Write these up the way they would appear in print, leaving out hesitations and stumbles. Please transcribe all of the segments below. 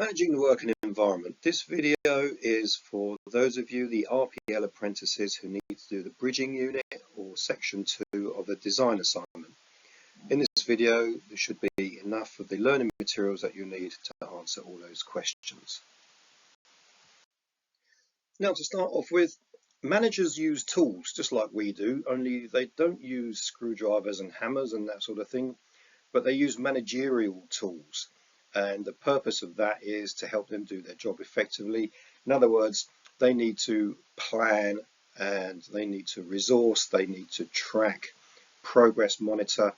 Managing the working environment. This video is for those of you, the RPL apprentices, who need to do the bridging unit or section 2 of the design assignment. In this video, there should be enough of the learning materials that you need to answer all those questions. Now, to start off with, managers use tools just like we do, only they don't use screwdrivers and hammers and that sort of thing, but they use managerial tools. And the purpose of that is to help them do their job effectively. In other words, they need to plan and they need to resource, they need to track, progress monitor,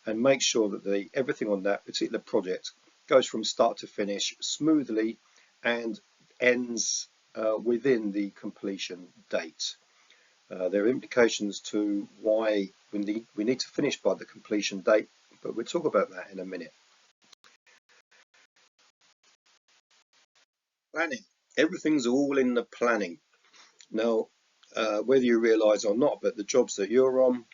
and make sure that everything on that particular project goes from start to finish smoothly and ends within the completion date. There are implications to why we need to finish by the completion date, but we'll talk about that in a minute. Planning. Everything's all in the planning. Now, whether you realise or not, but the jobs that you're on,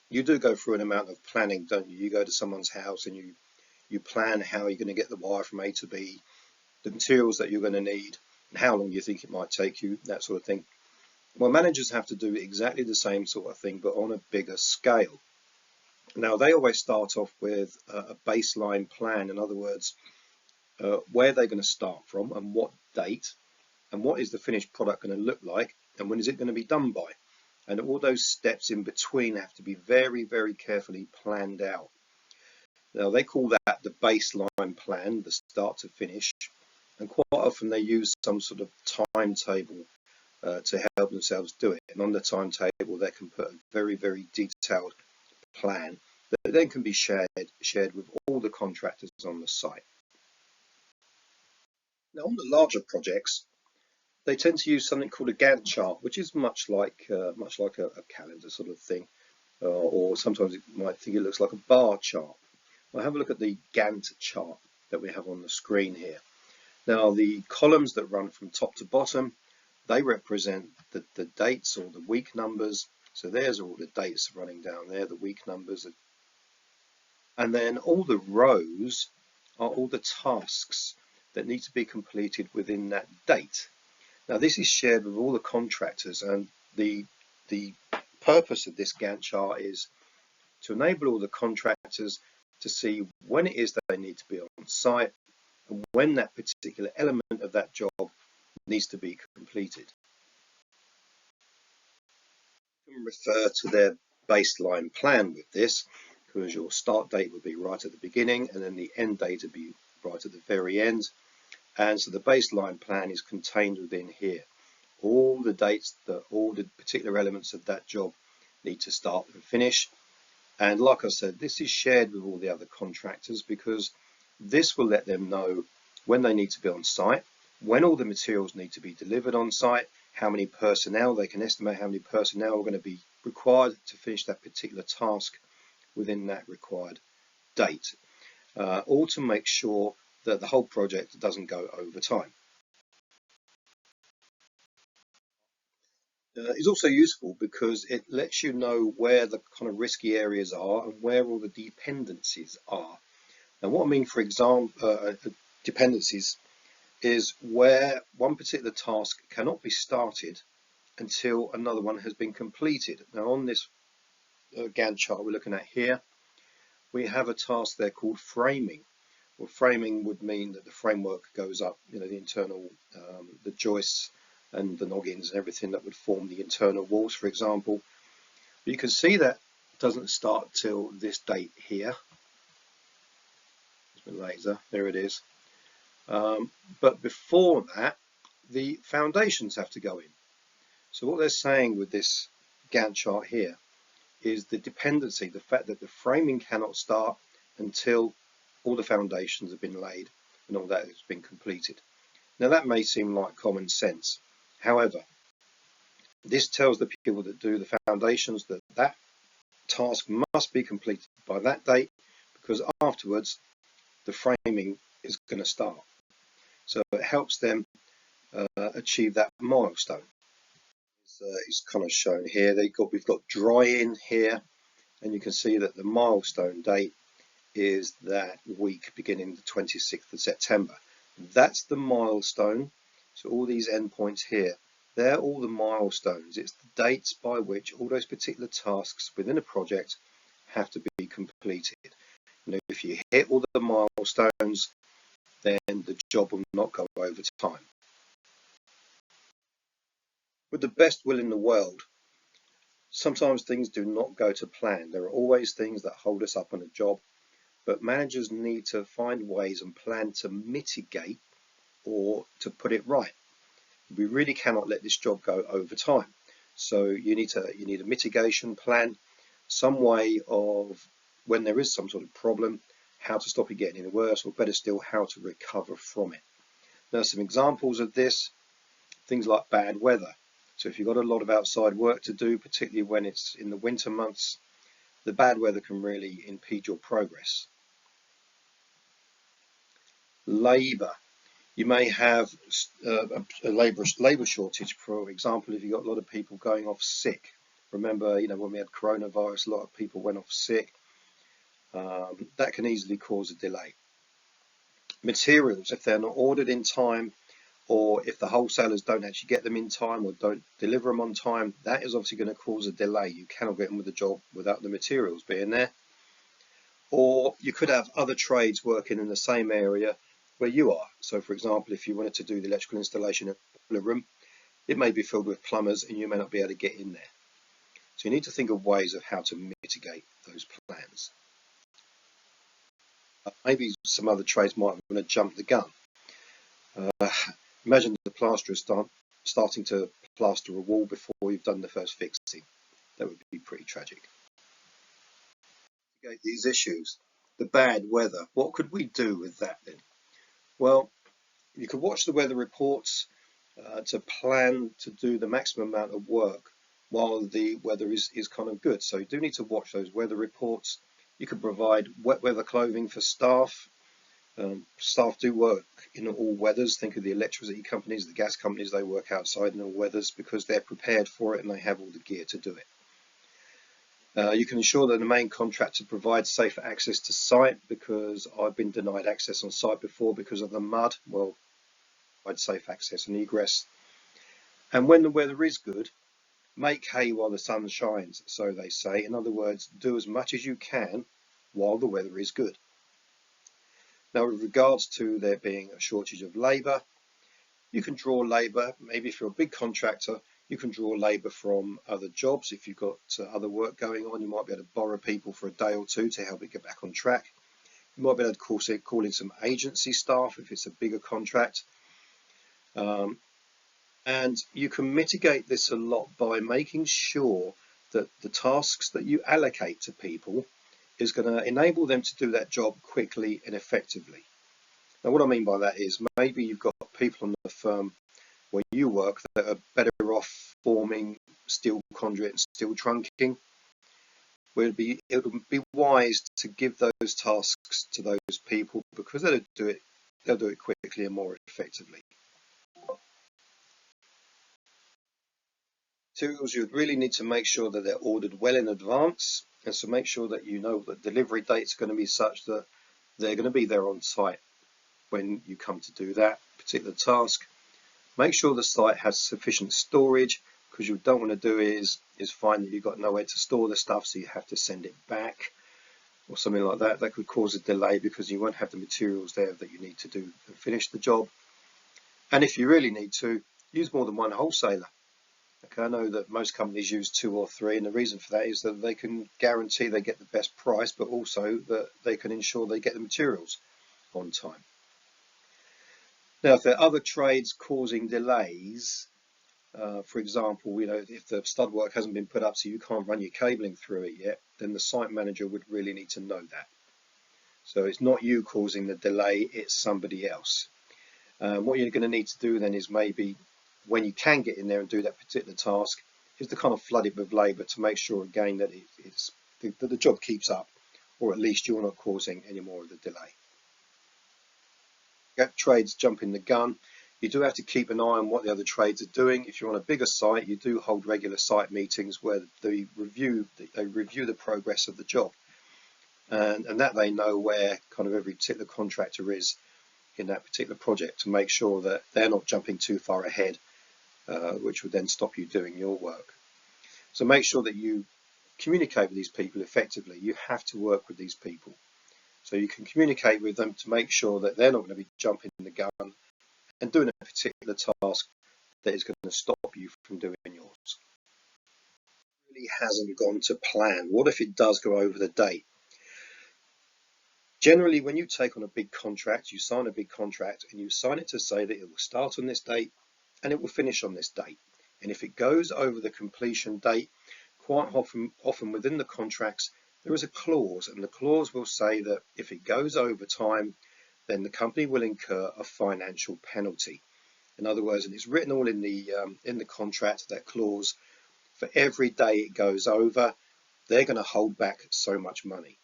you do go through an amount of planning, don't you? You go to someone's house and you plan how you're going to get the wire from A to B, the materials that you're going to need, and how long you think it might take you, that sort of thing. Well, managers have to do exactly the same sort of thing, but on a bigger scale. Now, they always start off with a baseline plan. In other words, where they're going to start from and what date, and what is the finished product going to look like, and when is it going to be done by. And all those steps in between have to be very, very carefully planned out. Now, they call that the baseline plan, the start to finish, and quite often they use some sort of timetable to help themselves do it. And on the timetable, they can put a very, very detailed plan that then can be shared with all the contractors on the site. Now, on the larger projects, they tend to use something called a Gantt chart, which is much like a calendar sort of thing, or sometimes you might think it looks like a bar chart. Well, have a look at the Gantt chart that we have on the screen here. Now, the columns that run from top to bottom, they represent the dates or the week numbers. So there's all the dates running down there, the week numbers. And then all the rows are all the tasks that need to be completed within that date. Now, this is shared with all the contractors, and the purpose of this Gantt chart is to enable all the contractors to see when it is that they need to be on site and when that particular element of that job needs to be completed. You can refer to their baseline plan with this, because your start date would be right at the beginning and then the end date would be right at the very end. And so the baseline plan is contained within here. All the dates, all the particular elements of that job need to start and finish. And like I said, this is shared with all the other contractors because this will let them know when they need to be on site, when all the materials need to be delivered on site, how many personnel, they can estimate how many personnel are going to be required to finish that particular task within that required date. All to make sure that the whole project doesn't go over time. It's also useful because it lets you know where the kind of risky areas are and where all the dependencies are. And what I mean, for example, dependencies is where one particular task cannot be started until another one has been completed. Now, on this Gantt chart we're looking at here, we have a task there called framing. Well, framing would mean that the framework goes up, the internal, the joists and the noggins and everything that would form the internal walls, for example. But you can see that doesn't start till this date here. There's my laser, there it is. But before that, the foundations have to go in. So what they're saying with this Gantt chart here is the dependency, the fact that the framing cannot start until all the foundations have been laid and all that has been completed. Now, that may seem like common sense. However, this tells the people that do the foundations that that task must be completed by that date, because afterwards the framing is going to start. So it helps them achieve that milestone. It's kind of shown here. We've got dry-in here, and you can see that the milestone date is that week beginning the 26th of September. That's the milestone. So all these endpoints here, they're all the milestones. It's the dates by which all those particular tasks within a project have to be completed. If you hit all the milestones, then the job will not go over time. With the best will in the world, sometimes things do not go to plan. There are always things that hold us up on a job, but managers need to find ways and plan to mitigate or to put it right. We really cannot let this job go over time. So you need a mitigation plan, some way of, when there is some sort of problem, how to stop it getting any worse, or better still, how to recover from it. Now, some examples of this, things like bad weather. So if you've got a lot of outside work to do, particularly when it's in the winter months, the bad weather can really impede your progress. Labour. You may have a labour shortage. For example, if you've got a lot of people going off sick. Remember, when we had coronavirus, a lot of people went off sick. That can easily cause a delay. Materials, if they're not ordered in time, or if the wholesalers don't actually get them in time or don't deliver them on time, that is obviously going to cause a delay. You cannot get on with the job without the materials being there. Or you could have other trades working in the same area where you are. So for example, if you wanted to do the electrical installation in a room, it may be filled with plumbers and you may not be able to get in there. So you need to think of ways of how to mitigate those plans. Maybe some other trades might want to jump the gun. Imagine the plasterer starting to plaster a wall before you've done the first fixing. That would be pretty tragic. These issues, the bad weather, what could we do with that then? Well, you could watch the weather reports to plan to do the maximum amount of work while the weather is kind of good. So you do need to watch those weather reports. You could provide wet weather clothing for staff. Staff do work in all weathers. Think of the electricity companies, the gas companies, they work outside in all weathers because they're prepared for it and they have all the gear to do it. You can ensure that the main contractor provides safe access to site, because I've been denied access on site before because of the mud. Well, provide safe access and egress. And when the weather is good, make hay while the sun shines, so they say. In other words, do as much as you can while the weather is good. Now, with regards to there being a shortage of labour, you can draw labour. Maybe if you're a big contractor, you can draw labour from other jobs. If you've got other work going on, you might be able to borrow people for a day or two to help it get back on track. You might be able to call in some agency staff if it's a bigger contract. And you can mitigate this a lot by making sure that the tasks that you allocate to people is going to enable them to do that job quickly and effectively. Now, what I mean by that is maybe you've got people on the firm where you work that are better off forming steel conduit and steel trunking. It would be wise to give those tasks to those people because they'll do it quickly and more effectively. Materials, you would really need to make sure that they're ordered well in advance, and so make sure that you know that delivery dates are going to be such that they're going to be there on site when you come to do that particular task. Make sure the site has sufficient storage, because you don't want to do is find that you've got nowhere to store the stuff, so you have to send it back or something like that. That could cause a delay because you won't have the materials there that you need to do and finish the job. And if you really need to, use more than one wholesaler. Okay, I know that most companies use 2 or 3, and the reason for that is that they can guarantee they get the best price, but also that they can ensure they get the materials on time. Now, if there are other trades causing delays, for example, if the stud work hasn't been put up so you can't run your cabling through it yet, then the site manager would really need to know that. So it's not you causing the delay, it's somebody else. What you're going to need to do then is maybe when you can get in there and do that particular task is to kind of flood it with labour to make sure again that the job keeps up, or at least you're not causing any more of the delay. Trades jumping the gun. You do have to keep an eye on what the other trades are doing. If you're on a bigger site, you do hold regular site meetings where they review the progress of the job, and that they know where kind of every particular contractor is in that particular project to make sure that they're not jumping too far ahead, which would then stop you doing your work. So make sure that you communicate with these people effectively. You have to work with these people. So you can communicate with them to make sure that they're not going to be jumping the gun and doing a particular task that is going to stop you from doing yours. It really hasn't gone to plan. What if it does go over the date? Generally, when you take on a big contract, you sign a big contract and you sign it to say that it will start on this date and it will finish on this date. And if it goes over the completion date, quite often within the contracts, there is a clause, and the clause will say that if it goes over time, then the company will incur a financial penalty. In other words, and it's written all in the contract, that clause, for every day it goes over, they're going to hold back so much money.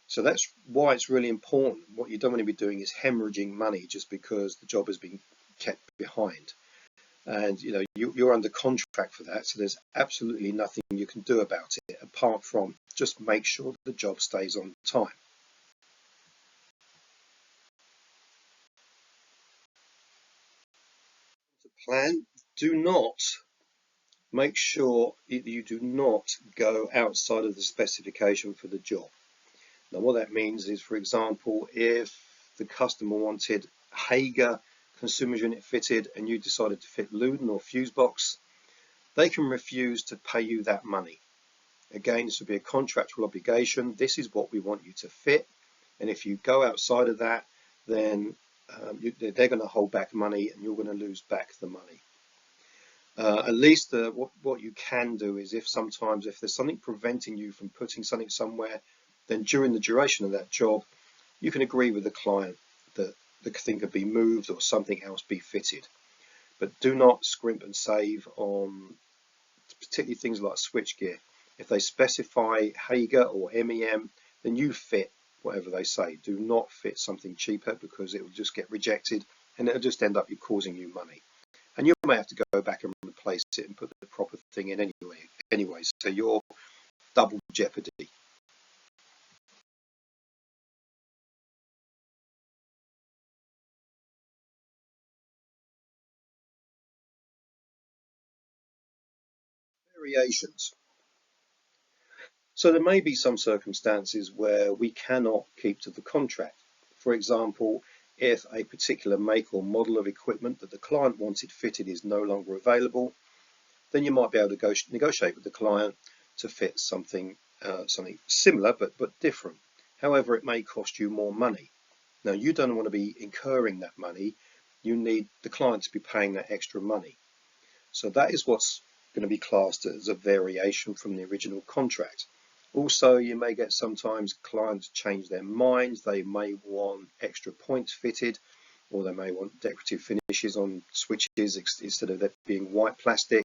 So that's why it's really important. What you don't want to be doing is hemorrhaging money just because the job has been kept behind. And you're under contract for that, so there's absolutely nothing you can do about it apart from just make sure that the job stays on time. The plan, do not make sure you do not go outside of the specification for the job. Now what that means is, for example, if the customer wanted Hager consumer unit fitted and you decided to fit Luden or fuse box, they can refuse to pay you that money. Again, this would be a contractual obligation. This is what we want you to fit, and if you go outside of that, then they're going to hold back money and you're going to lose back the money. At least what you can do is, if there's something preventing you from putting something somewhere, then during the duration of that job, you can agree with the client that the thing could be moved or something else be fitted. But do not scrimp and save on particularly things like switchgear. If they specify Hager or MEM, then you fit whatever they say. Do not fit something cheaper, because it will just get rejected and it'll just end up causing you money. And you may have to go back and replace it and put the proper thing in anyway. So you're double jeopardy. Variations. So there may be some circumstances where we cannot keep to the contract. For example, if a particular make or model of equipment that the client wanted fitted is no longer available, then you might be able to negotiate with the client to fit something similar but different. However, it may cost you more money. Now, you don't want to be incurring that money. You need the client to be paying that extra money. So that is what's going to be classed as a variation from the original contract. Also, you may get sometimes clients change their minds. They may want extra points fitted, or they may want decorative finishes on switches instead of that being white plastic.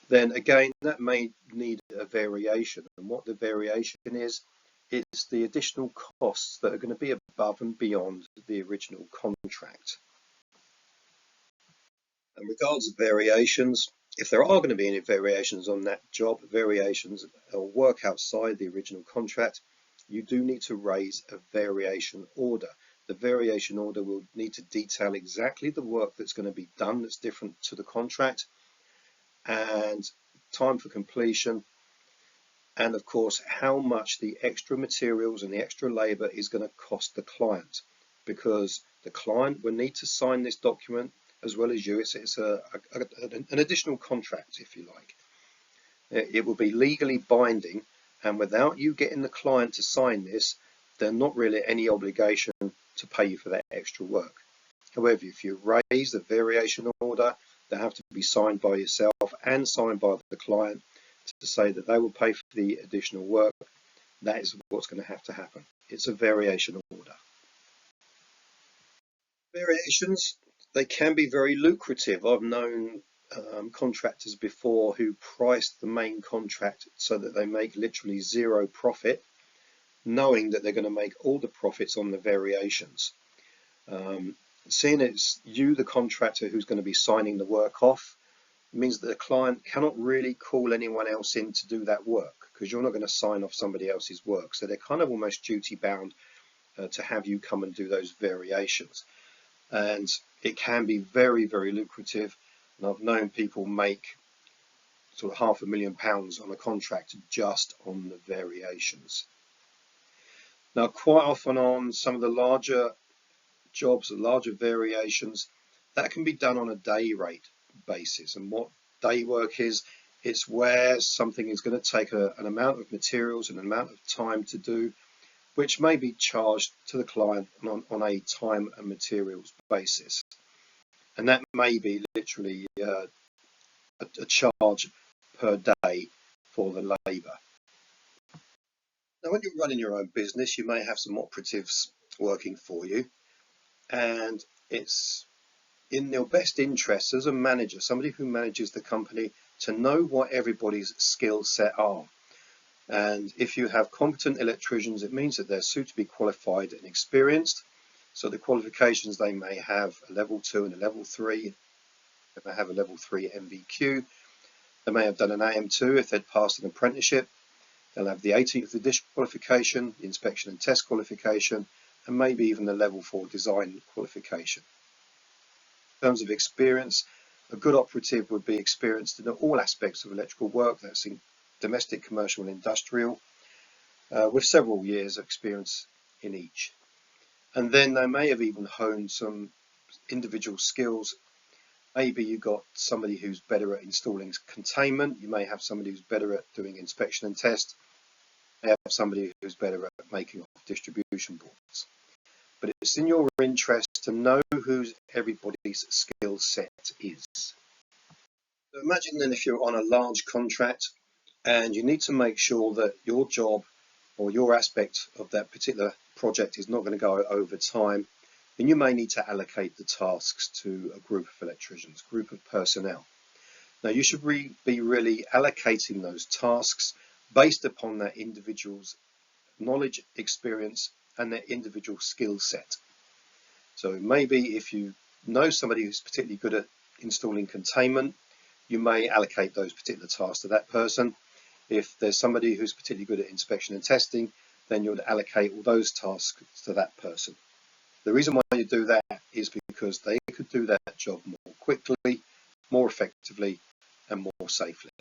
Then again, that may need a variation. And what the variation is, it's the additional costs that are going to be above and beyond the original contract. In regards to variations, if there are going to be any variations on that job, variations or work outside the original contract, you do need to raise a variation order. The variation order will need to detail exactly the work that's going to be done that's different to the contract, and time for completion, and of course how much the extra materials and the extra labor is going to cost the client, because the client will need to sign this document as well as you. It's an additional contract, if you like. It will be legally binding, and without you getting the client to sign this, there's not really any obligation to pay you for that extra work. However, if you raise the variation order, they have to be signed by yourself and signed by the client to say that they will pay for the additional work. That is what's going to happen. It's a variation order. Variations, they can be very lucrative. I've known contractors before who priced the main contract so that they make literally zero profit, knowing that they're going to make all the profits on the variations. Seeing it's you, the contractor, who's going to be signing the work off, means that the client cannot really call anyone else in to do that work, because you're not going to sign off somebody else's work. So they're kind of almost duty bound to have you come and do those variations. And it can be very, very lucrative. And I've known people make sort of £500,000 on a contract just on the variations. Now, quite often on some of the larger jobs, the larger variations, that can be done on a day rate basis. And what day work is, it's where something is going to take an amount of materials and an amount of time to do, which may be charged to the client on a time and materials basis. And that may be literally a charge per day for the labour. Now, when you're running your own business, you may have some operatives working for you, and it's in your best interest as a manager, somebody who manages the company, to know what everybody's skill set are. And if you have competent electricians, it means that they're suitably qualified and experienced. So the qualifications, they may have a level 2 and a level 3. They may have a level 3 MVQ. They may have done an AM2 if they'd passed an apprenticeship. They'll have the 18th edition qualification, the inspection and test qualification, and maybe even the level 4 design qualification. In terms of experience, a good operative would be experienced in all aspects of electrical work. That's in domestic, commercial and industrial, with several years of experience in each. And then they may have even honed some individual skills. Maybe you've got somebody who's better at installing containment. You may have somebody who's better at doing inspection and test. You may have somebody who's better at making distribution boards. But it's in your interest to know who everybody's skill set is. So imagine then if you're on a large contract and you need to make sure that your job or your aspect of that particular project is not going to go over time, then you may need to allocate the tasks to a group of electricians, group of personnel. Now you should be really allocating those tasks based upon that individual's knowledge, experience and their individual skill set. So maybe if you know somebody who's particularly good at installing containment, you may allocate those particular tasks to that person. If there's somebody who's particularly good at inspection and testing, then you'll allocate all those tasks to that person. The reason why you do that is because they could do that job more quickly, more effectively, and more safely.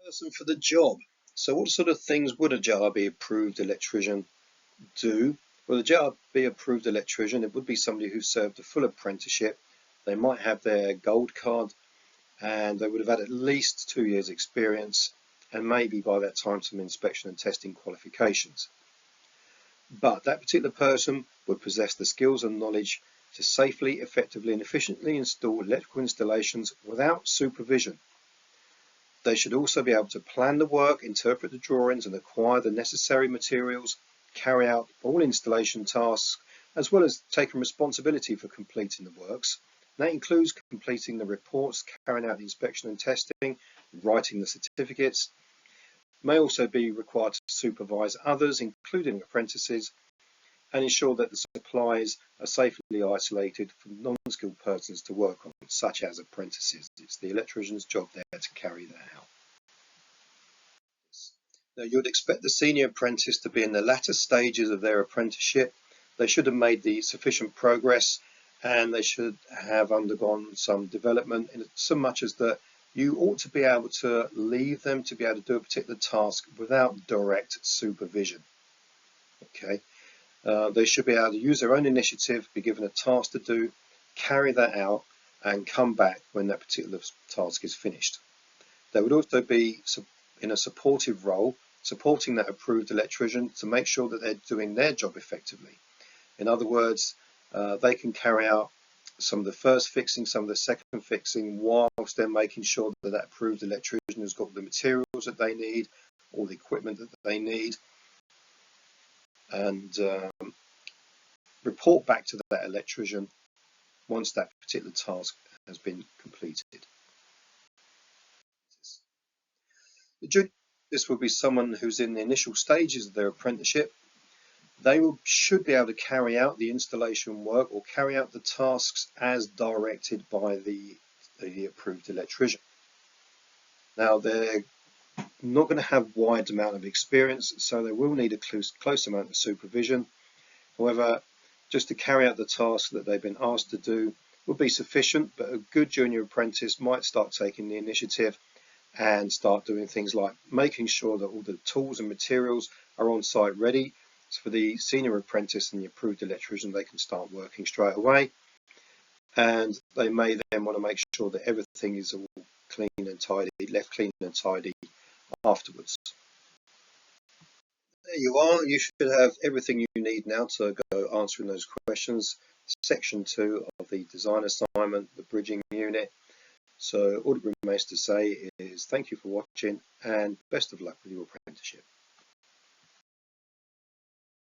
Person for the job. So what sort of things would a JRB approved electrician do? Well, a JRB approved electrician, it would be somebody who served a full apprenticeship. They might have their gold card and they would have had at least 2 years experience and maybe by that time some inspection and testing qualifications. But that particular person would possess the skills and knowledge to safely, effectively and efficiently install electrical installations without supervision. They should also be able to plan the work, interpret the drawings and acquire the necessary materials, carry out all installation tasks, as well as taking responsibility for completing the works. And that includes completing the reports, carrying out the inspection and testing, writing the certificates. May also be required to supervise others, including apprentices, and ensure that the supplies are safely isolated from non-skilled persons to work on, such as apprentices. It's the electrician's job there to carry that out. Now, you'd expect the senior apprentice to be in the latter stages of their apprenticeship. They should have made the sufficient progress and they should have undergone some development in so much as that you ought to be able to leave them to be able to do a particular task without direct supervision. Okay, they should be able to use their own initiative, be given a task to do, carry that out and come back when that particular task is finished. They would also be in a supportive role, supporting that approved electrician to make sure that they're doing their job effectively. In other words, they can carry out some of the first fixing, some of the second fixing, whilst they're making sure that that approved electrician has got the materials that they need, all the equipment that they need, and report back to that electrician once that particular task has been completed. This will be someone who's in the initial stages of their apprenticeship. They should be able to carry out the installation work or carry out the tasks as directed by the approved electrician. Now, they're not going to have wide amount of experience, so they will need a close amount of supervision. However, just to carry out the task that they've been asked to do will be sufficient, but a good junior apprentice might start taking the initiative and start doing things like making sure that all the tools and materials are on site ready. So for the senior apprentice and the approved electrician, they can start working straight away. And they may then want to make sure that everything is all clean and tidy, left clean and tidy afterwards. There you are. You should have everything you need now to go answering those questions. Section 2 of the design assignment, the bridging unit. So all that remains to say is thank you for watching and best of luck with your apprenticeship.